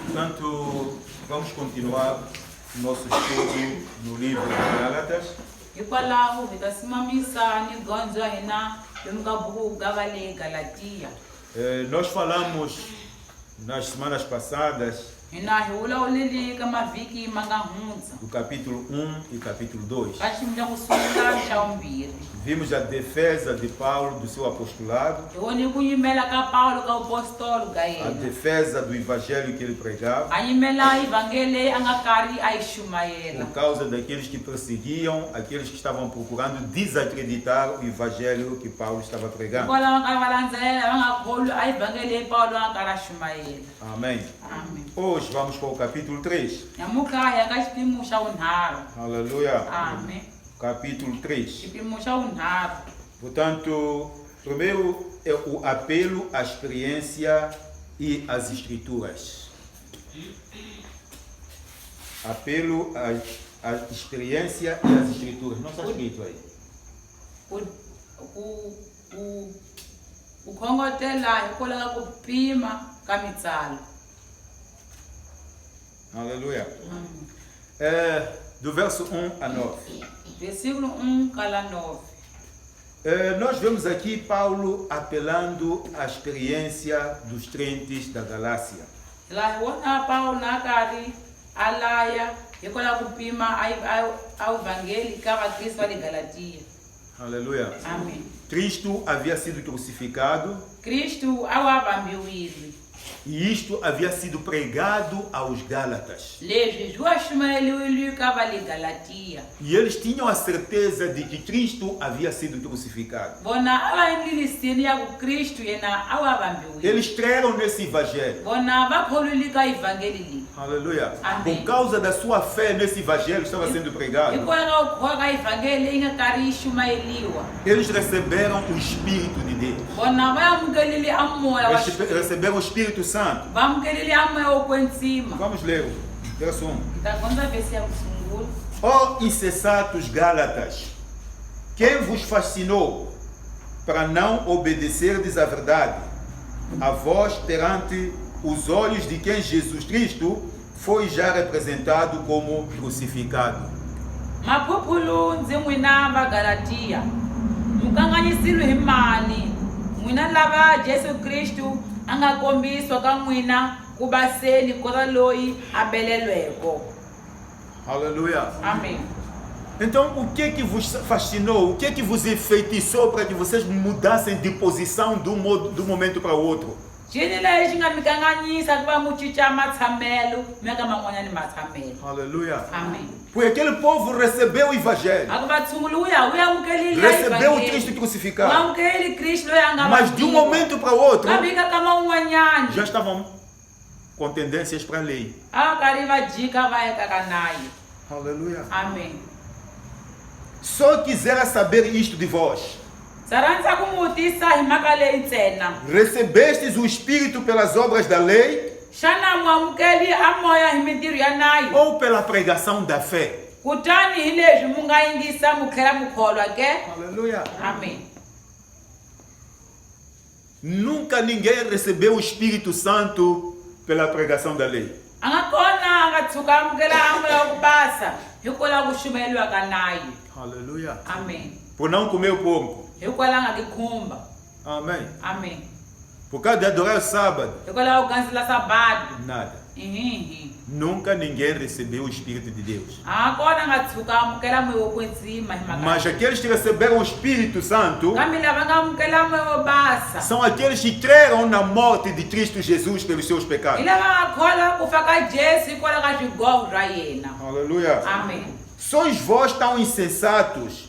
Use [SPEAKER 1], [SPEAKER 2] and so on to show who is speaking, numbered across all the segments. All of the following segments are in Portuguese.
[SPEAKER 1] Portanto, vamos continuar nosso estudo no livro de Gálatas. Nós falamos nas semanas passadas do capítulo 1 e capítulo 2. Vimos a defesa de Paulo do seu apostolado, a defesa do evangelho que ele pregava, por causa daqueles que perseguiam, aqueles que estavam procurando desacreditar o evangelho que Paulo estava pregando. Amém. Hoje vamos para o capítulo 3. Aleluia.
[SPEAKER 2] Amém.
[SPEAKER 1] Capítulo 3. Portanto, primeiro é o apelo à experiência e às escrituras. Apelo à experiência e às escrituras. Não está escrito aí.
[SPEAKER 2] O khongotela hikwalaho ka ku pima ka mitsalo.
[SPEAKER 1] Aleluia. Do verso 1 a 9.
[SPEAKER 2] Versículo 1 kala 9.
[SPEAKER 1] Nós vemos aqui Paulo apelando à experiência dos crentes da Galácia.
[SPEAKER 2] La wona Paulo nakari alaya hikwalaho ku pima a evangelho ka vaKristo va le Galatia.
[SPEAKER 1] Aleluia.
[SPEAKER 2] Amém.
[SPEAKER 1] Cristo havia sido crucificado.
[SPEAKER 2] Cristo awabambiwile.
[SPEAKER 1] E isto havia sido pregado aos Gálatas.
[SPEAKER 2] E
[SPEAKER 1] eles tinham a certeza de que Cristo havia sido crucificado. Eles creram nesse evangelho. Aleluia.
[SPEAKER 2] Amém.
[SPEAKER 1] Por causa da sua fé nesse evangelho que estava sendo pregado, eles receberam o Espírito de Deus. Receberam o Espírito Santo. Vamos ler o verso 1. Ó insensatos Gálatas, quem vos fascinou para não obedecerdes à verdade, a vós perante os olhos de quem Jesus Cristo foi já representado como crucificado?
[SPEAKER 2] Maphupulu ndzi n'wina va Galatia, mukanganyisile hi mali, n'wina lava Jesu Kristu a nga kombiswa ka n'wina ku baseni kota loyi a belelweko.
[SPEAKER 1] Aleluia.
[SPEAKER 2] Amém.
[SPEAKER 1] Então, o que que vos fascinou? O que que vos enfeitiçou para que vocês mudassem de posição do momento para o outro?
[SPEAKER 2] Cini lexi nga mi kanganyisa ku va mu cinca matshamelo mi ka man'wanyani matshamelo.
[SPEAKER 1] Aleluia.
[SPEAKER 2] Amém.
[SPEAKER 1] Porque aquele povo recebeu o evangelho,
[SPEAKER 2] A ku vatshunguli u amukelile
[SPEAKER 1] recebeu o Cristo crucificado,
[SPEAKER 2] amukeli Kristo loyi a nga
[SPEAKER 1] mas de um momento para o outro
[SPEAKER 2] kambe ka man'wanyani
[SPEAKER 1] já estavam com tendências para a lei.
[SPEAKER 2] a karhi va jika va eka ka nayi.
[SPEAKER 1] Aleluia.
[SPEAKER 2] Amém.
[SPEAKER 1] Só quisera saber isto de vós.
[SPEAKER 2] Saranza ku mutisa hi mhaka leyi ntsena.
[SPEAKER 1] Recebestes o Espírito pelas obras da lei
[SPEAKER 2] Xana muamukeli a moya hi mintirho ya nayi
[SPEAKER 1] ou pela pregação da fé?
[SPEAKER 2] kutani hi leswi mu nga yingisa mu tlhela mu kholwa ke.
[SPEAKER 1] Aleluia.
[SPEAKER 2] Amém.
[SPEAKER 1] Nunca ninguém recebeu o Espírito Santo pela pregação da lei.
[SPEAKER 2] A nga kona a nga tshuka amukela a moya wa ku basa hikwalaho ku shumeliwa ka nayi.
[SPEAKER 1] Aleluia.
[SPEAKER 2] Amém.
[SPEAKER 1] Por não comer o porco.
[SPEAKER 2] Hikwalaho nga ki khumba.
[SPEAKER 1] Amém.
[SPEAKER 2] Amém.
[SPEAKER 1] Por causa de adorar o sábado.
[SPEAKER 2] Hikwalaho ku kansila sabado.
[SPEAKER 1] Nada.
[SPEAKER 2] Ihihi.
[SPEAKER 1] Nunca ninguém recebeu o Espírito de Deus.
[SPEAKER 2] A nga kona a nga tshuka amukela moya wa ku kwetsima hi mhaka.
[SPEAKER 1] Mas aqueles que receberam o Espírito Santo
[SPEAKER 2] Kambe lava nga amukela moya wo basa
[SPEAKER 1] são aqueles que creram na morte de Cristo Jesus pelos seus
[SPEAKER 2] hi
[SPEAKER 1] pecados.
[SPEAKER 2] lava nga kholwa ku fa ka Jesu hikwalaho ka swigovo swa yena.
[SPEAKER 1] Aleluia.
[SPEAKER 2] Amém.
[SPEAKER 1] Sois vós tão insensatos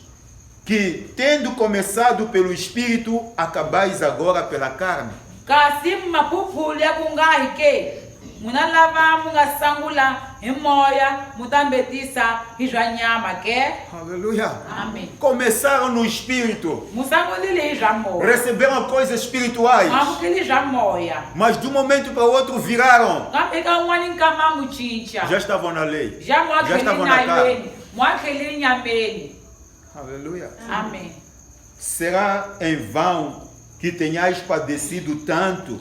[SPEAKER 1] que, tendo começado pelo Espírito, acabais agora pela carne.
[SPEAKER 2] Kasi maphuphuli ya ku nga hi ke n'wina lava mu nga sangula hi moya mu ta mbetisa hi swa nyama ke.
[SPEAKER 1] Aleluia.
[SPEAKER 2] Amém.
[SPEAKER 1] Começaram no Espírito,
[SPEAKER 2] Mu sangulile hi swa moya
[SPEAKER 1] receberam coisas espirituais,
[SPEAKER 2] amukeli swa moya
[SPEAKER 1] mas de um momento para o outro viraram.
[SPEAKER 2] kambe eka un'wani nkama mu cinca
[SPEAKER 1] Já estavam na lei,
[SPEAKER 2] já mu
[SPEAKER 1] já
[SPEAKER 2] atlheli
[SPEAKER 1] estavam na carne.
[SPEAKER 2] nayweni mu atlheli nyameni.
[SPEAKER 1] Aleluia.
[SPEAKER 2] Amém.
[SPEAKER 1] Será em vão que tenhais padecido tanto,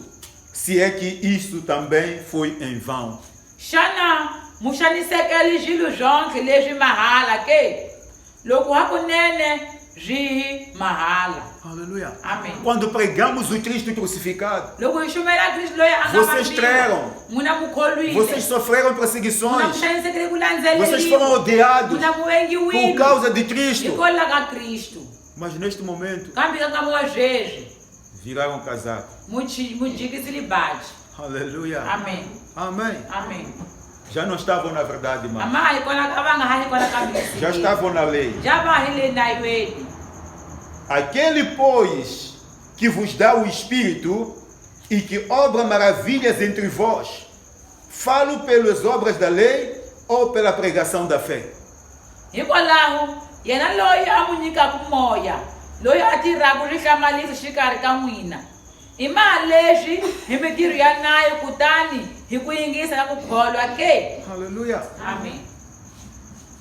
[SPEAKER 1] se é que isso também foi em vão.
[SPEAKER 2] Xana muxanisekeli xilo zonke leswi mahala ke loko hakunene byi mahala.
[SPEAKER 1] Aleluia.
[SPEAKER 2] Amém.
[SPEAKER 1] Quando pregamos o Cristo crucificado,
[SPEAKER 2] Loko hi xumela Kristu loyi a nga
[SPEAKER 1] vocês creram,
[SPEAKER 2] n'wina mu kholwile,
[SPEAKER 1] vocês sofreram
[SPEAKER 2] n'wina
[SPEAKER 1] perseguições,
[SPEAKER 2] mu xanisekele ku
[SPEAKER 1] vocês foram
[SPEAKER 2] landzeleriwa,
[SPEAKER 1] odiados
[SPEAKER 2] n'wina mu vengiwile
[SPEAKER 1] por causa de Cristo.
[SPEAKER 2] hikokwalaho ka Kristu.
[SPEAKER 1] Mas neste momento,
[SPEAKER 2] Kambe ka nkama wa sweswi
[SPEAKER 1] viraram casaco.
[SPEAKER 2] mu jikisile baji.
[SPEAKER 1] Aleluia.
[SPEAKER 2] Amém.
[SPEAKER 1] Amém.
[SPEAKER 2] Amém.
[SPEAKER 1] Já não estavam na verdade, irmão.
[SPEAKER 2] Ama hikona ka va nga ha hikona ka Kristu.
[SPEAKER 1] Já estavam na lei.
[SPEAKER 2] Já va hi le nayweni.
[SPEAKER 1] Aquele, pois, que vos dá o Espírito e que obra maravilhas entre vós, falo pelas obras da lei ou pela pregação da fé?
[SPEAKER 2] Hikwalaho yena loyi a mu nyikaku moya loyi a tirhaku rihlamarisi xikarhi ka n'wina i maha leswi hi mitirho ya nayo kutani hi ku yingisa ka ku kholwa ke.
[SPEAKER 1] Aleluia.
[SPEAKER 2] Amém.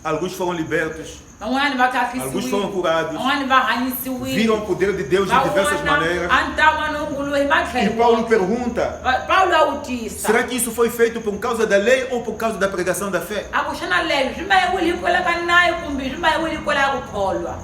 [SPEAKER 1] Alguns foram libertos,
[SPEAKER 2] Van'wani va
[SPEAKER 1] alguns foram
[SPEAKER 2] khakhisiwile,
[SPEAKER 1] curados,
[SPEAKER 2] van'wani va hanyisiwile,
[SPEAKER 1] viram o poder de Deus de diversas maneiras.
[SPEAKER 2] a ni ta vona n'wungulo hi
[SPEAKER 1] E
[SPEAKER 2] matlhelo.
[SPEAKER 1] Paulo pergunta,
[SPEAKER 2] Paulo a vutisa
[SPEAKER 1] será que isso foi feito por causa da lei ou por causa da pregação da fé?
[SPEAKER 2] a ku xana leswi swi mayiwile hikwalaho ka nayo kumbe swi mayiwile hikwalaho ka ku kholwa.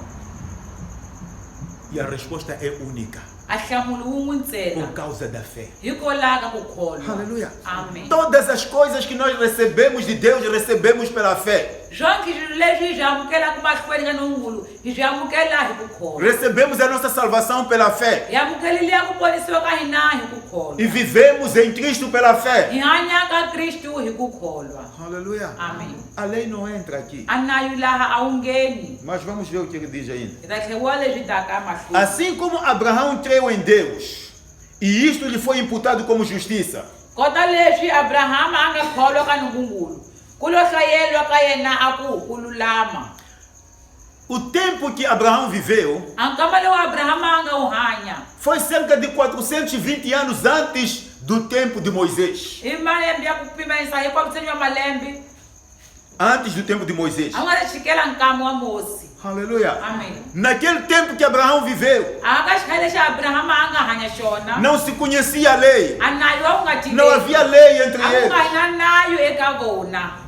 [SPEAKER 1] E a resposta é única,
[SPEAKER 2] A nhlamulo wun'we ntsena
[SPEAKER 1] por causa da fé.
[SPEAKER 2] hikwalaho ka ku kholwa.
[SPEAKER 1] Aleluia.
[SPEAKER 2] Amém.
[SPEAKER 1] Todas as coisas que nós recebemos de Deus, recebemos pela fé.
[SPEAKER 2] Zonke swilo leswi hi byi amukelaka mahlweni ka nungulu hi byi amukela hi ku kholwa.
[SPEAKER 1] Recebemos a nossa salvação pela fé.
[SPEAKER 2] Hi amukelile ya ku ponisiwa ka hina hi ku kholwa.
[SPEAKER 1] E vivemos em Cristo pela fé.
[SPEAKER 2] Hi hanya ka Kristu hi ku kholwa.
[SPEAKER 1] Aleluia.
[SPEAKER 2] Amém.
[SPEAKER 1] A lei não entra aqui.
[SPEAKER 2] A nayo laha a wu ngheni.
[SPEAKER 1] Mas vamos ver o que ele diz ainda.
[SPEAKER 2] Hi ta tlheriwa leswi taka mahlweni.
[SPEAKER 1] Assim como Abraão creu em Deus, e isto lhe foi imputado como justiça,
[SPEAKER 2] Kota leswi Abrahama a nga kholwa ka Nungungulu ku lo hlayeriwa ka yena a ku lulama.
[SPEAKER 1] o tempo que Abraão viveu
[SPEAKER 2] A nkama lowu Abrahama a nga wu hanya
[SPEAKER 1] foi cerca de 420 anos antes do tempo de Moisés.
[SPEAKER 2] hi malembe ya ku pimanisa hi kwavuseni wa malembe
[SPEAKER 1] Antes do tempo de Moisés.
[SPEAKER 2] a nga ri chikela nkama wa Mosi.
[SPEAKER 1] Aleluia.
[SPEAKER 2] Amém.
[SPEAKER 1] Naquele tempo que Abraão viveu,
[SPEAKER 2] A ka xikhale lexi Abrahama a nga hanya xona
[SPEAKER 1] não se conhecia a lei.
[SPEAKER 2] a nayo a wu nga
[SPEAKER 1] Não havia lei entre
[SPEAKER 2] a ku
[SPEAKER 1] eles.
[SPEAKER 2] nga hi na nayo eka vona.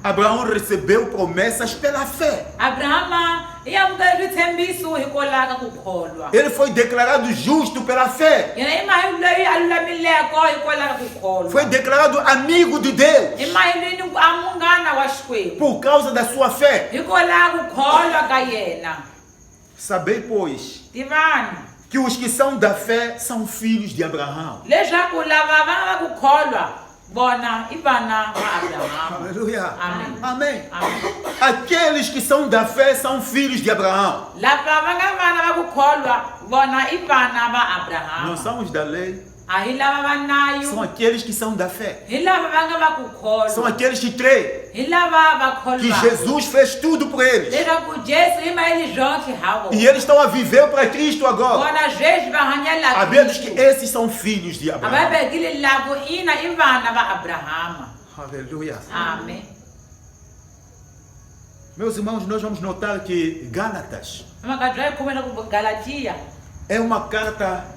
[SPEAKER 1] Abraão recebeu promessas pela fé.
[SPEAKER 2] Abrahama i amukele switshembiso hikwalaho ka ku kholwa.
[SPEAKER 1] Ele foi declarado justo pela fé.
[SPEAKER 2] Yena i mahi loyi a lulamileko hikwalaho ka ku kholwa.
[SPEAKER 1] Foi declarado amigo de Deus
[SPEAKER 2] I mahi loyi a munghana wa Xikwembu
[SPEAKER 1] por causa da sua fé.
[SPEAKER 2] hikwalaho ku kholwa ka yena.
[SPEAKER 1] Sabei, pois,
[SPEAKER 2] Tivani
[SPEAKER 1] que os que são da fé são filhos de Abraão.
[SPEAKER 2] leswaku lava va nga ku kholwa vona i vana va Abrahama.
[SPEAKER 1] Aleluia.
[SPEAKER 2] Amém.
[SPEAKER 1] Amém.
[SPEAKER 2] Amém.
[SPEAKER 1] Aqueles que são da fé são filhos de Abraão.
[SPEAKER 2] Lava va nga vana va ku kholwa vona i vana va
[SPEAKER 1] Não
[SPEAKER 2] Abrahama.
[SPEAKER 1] são os da lei,
[SPEAKER 2] A hi lava va
[SPEAKER 1] são
[SPEAKER 2] nayo,
[SPEAKER 1] aqueles que são da fé.
[SPEAKER 2] hi lava va nga va ku
[SPEAKER 1] São
[SPEAKER 2] kholwa,
[SPEAKER 1] aqueles que creem
[SPEAKER 2] hi lava va
[SPEAKER 1] que
[SPEAKER 2] kholwa
[SPEAKER 1] Jesus fez tudo por eles.
[SPEAKER 2] leswaku Jesu i maele zonke ha vona.
[SPEAKER 1] E eles estão a viver para Cristo agora.
[SPEAKER 2] Vona sweswi va hanyela
[SPEAKER 1] Sabendo que
[SPEAKER 2] Kristu.
[SPEAKER 1] esses são filhos de
[SPEAKER 2] A va
[SPEAKER 1] Abraão.
[SPEAKER 2] vekile lavo ina i vana va Abrahama.
[SPEAKER 1] Aleluia.
[SPEAKER 2] Amém.
[SPEAKER 1] Meus irmãos, nós vamos notar que Gálatas
[SPEAKER 2] Makadzi va hi khomela ku Galatia
[SPEAKER 1] é uma carta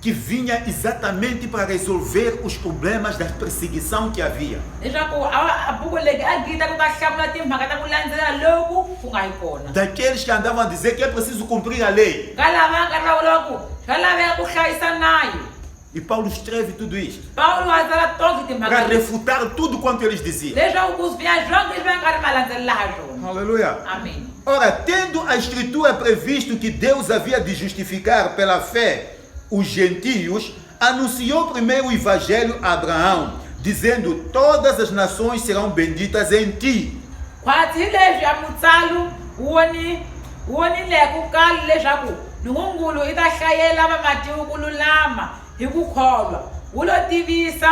[SPEAKER 1] que vinha exatamente para resolver os problemas da perseguição que havia.
[SPEAKER 2] leswaku a buku leti a gita ku ta hlamula timhaka ta ku landzela loku ku nga hi kona.
[SPEAKER 1] Daqueles que andavam a dizer que é preciso cumprir a lei.
[SPEAKER 2] Ka lava nga hlawula ku swa laveka ku hlayisa nayo.
[SPEAKER 1] E Paulo escreve tudo isto
[SPEAKER 2] Paulo a tsala tonke timhaka
[SPEAKER 1] para
[SPEAKER 2] leti
[SPEAKER 1] refutar tudo quanto eles diziam.
[SPEAKER 2] leswaku ku swiya zonke leswi va nga ri va landzelela ha swona.
[SPEAKER 1] Aleluia.
[SPEAKER 2] Amém.
[SPEAKER 1] Ora, tendo a Escritura previsto que Deus havia de justificar pela fé os gentios, anunciou primeiro o Evangelho a Abraão, dizendo: todas as nações serão benditas em ti.
[SPEAKER 2] Khwatsi leswi a mutsalo wonile ku kala leswaku Nungungulu i ta hlayela vamatimu ku lulama hi ku kholwa. Wu lo tivisa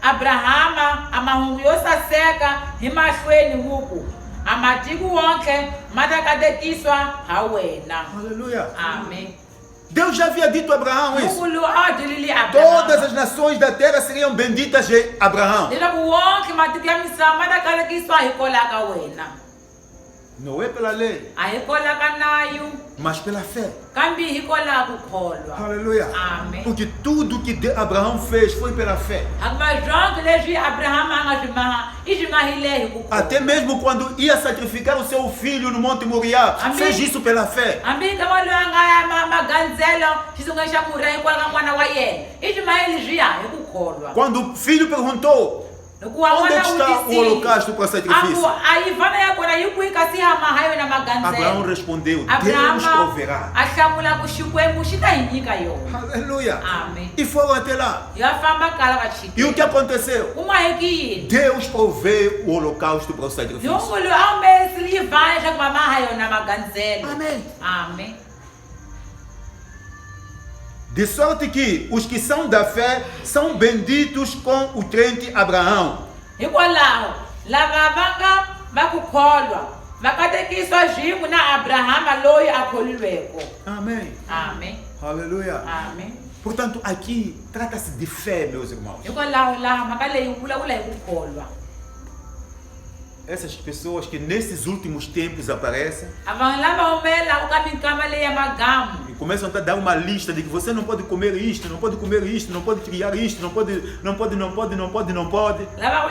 [SPEAKER 2] Abrahama a mahungu yo saseka hi mahlweni wu ku a matiko wonke ma ta katekiswa ha wena.
[SPEAKER 1] Aleluia.
[SPEAKER 2] Amém.
[SPEAKER 1] Deus já havia dito a Abraão isso.
[SPEAKER 2] Nungungulu a dyelile
[SPEAKER 1] Todas
[SPEAKER 2] Abrahama
[SPEAKER 1] as nações da terra seriam benditas em Abraão.
[SPEAKER 2] leswaku wonke matiko ya misava ma ta katekiswa hikwalaho ka wena.
[SPEAKER 1] Não é pela lei,
[SPEAKER 2] a hi kolaka nayo
[SPEAKER 1] mas pela fé.
[SPEAKER 2] kambe hi kolaka ku kholwa.
[SPEAKER 1] Aleluia.
[SPEAKER 2] Amém.
[SPEAKER 1] Porque tudo que Abraão fez foi pela fé.
[SPEAKER 2] Hikuva zonke leswi Abrahama a nga swi maha i swi mahile hi ku kholwa.
[SPEAKER 1] Até mesmo quando ia sacrificar o seu filho no Monte Moriá,
[SPEAKER 2] Amém.
[SPEAKER 1] fez isso pela fé.
[SPEAKER 2] hambi ka loyi a nga ya magandzelo xisungeni xa murhi hikwalaho ka n'wana wa yena i swi mahile leswiya hi ku kholwa.
[SPEAKER 1] Quando o filho perguntou,
[SPEAKER 2] Hikuva
[SPEAKER 1] onde é
[SPEAKER 2] n'wana
[SPEAKER 1] que
[SPEAKER 2] u
[SPEAKER 1] está o
[SPEAKER 2] tisile.
[SPEAKER 1] holocausto para sacrifício?
[SPEAKER 2] A yi vana ya kona yi kwihi kasi ya maha yona
[SPEAKER 1] Abraão
[SPEAKER 2] magandzelo.
[SPEAKER 1] respondeu, Deus
[SPEAKER 2] Abrahama
[SPEAKER 1] proverá.
[SPEAKER 2] a hlamula ku xikwembu xi ta hi nyika yona.
[SPEAKER 1] Aleluia.
[SPEAKER 2] Amém.
[SPEAKER 1] E foram até lá.
[SPEAKER 2] Ya famba kala va
[SPEAKER 1] E o que
[SPEAKER 2] chikela.
[SPEAKER 1] aconteceu?
[SPEAKER 2] Ku maheki yini?
[SPEAKER 1] Deus provê o holocausto para o sacrifício.
[SPEAKER 2] Nyungu loyi a humesile yi vana leswaku va maha yona magandzelo.
[SPEAKER 1] Amém.
[SPEAKER 2] Amém.
[SPEAKER 1] De sorte que os que são da fé são benditos com o crente Abraão.
[SPEAKER 2] Hikwalaho lava va ku kholwa va katekiswa swin'we na Abrahama loyi a kholilweko.
[SPEAKER 1] Amém.
[SPEAKER 2] Amém.
[SPEAKER 1] Aleluia.
[SPEAKER 2] Amém.
[SPEAKER 1] Portanto, aqui trata-se de fé, meus irmãos.
[SPEAKER 2] Hikwalaho laha mhaka leyi yi vulavula hi ku kholwa.
[SPEAKER 1] Essas pessoas que nesses últimos tempos aparecem
[SPEAKER 2] A vanhu lava humelelaka ka minkama leyi ya magamu.
[SPEAKER 1] e começam a dar uma lista de que você não pode comer isto, não pode comer isto, não pode criar isto, não pode.
[SPEAKER 2] Lava ku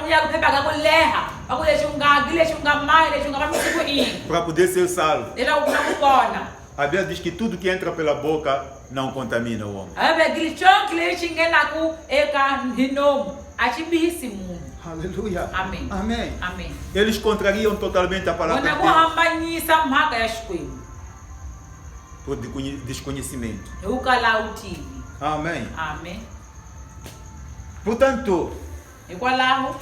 [SPEAKER 2] nyika ku phepha ka ku leha va ku leswi u nga dyi leswi u nga mayi leswi u nga fambisi ku yini
[SPEAKER 1] Para poder ser salvo.
[SPEAKER 2] leswaku ku na ku kona.
[SPEAKER 1] A Bíblia diz que tudo que entra pela boca não contamina o homem.
[SPEAKER 2] A vhengile xonke lexi nghenaka eka nhinomu a xi bihisi munhu.
[SPEAKER 1] Aleluia.
[SPEAKER 2] Amém.
[SPEAKER 1] Amém.
[SPEAKER 2] Amém.
[SPEAKER 1] Eles contrariam totalmente a palavra
[SPEAKER 2] Vona
[SPEAKER 1] de
[SPEAKER 2] ku
[SPEAKER 1] Deus
[SPEAKER 2] hambanyisa mhaka ya xikwembu
[SPEAKER 1] por desconhecimento.
[SPEAKER 2] hi ku kala vutivi.
[SPEAKER 1] Amém.
[SPEAKER 2] Amém.
[SPEAKER 1] Portanto,
[SPEAKER 2] Hikwalaho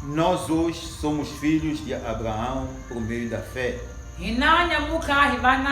[SPEAKER 1] nós hoje somos filhos de Abraão por meio da fé.
[SPEAKER 2] hina nyamutlha hi vana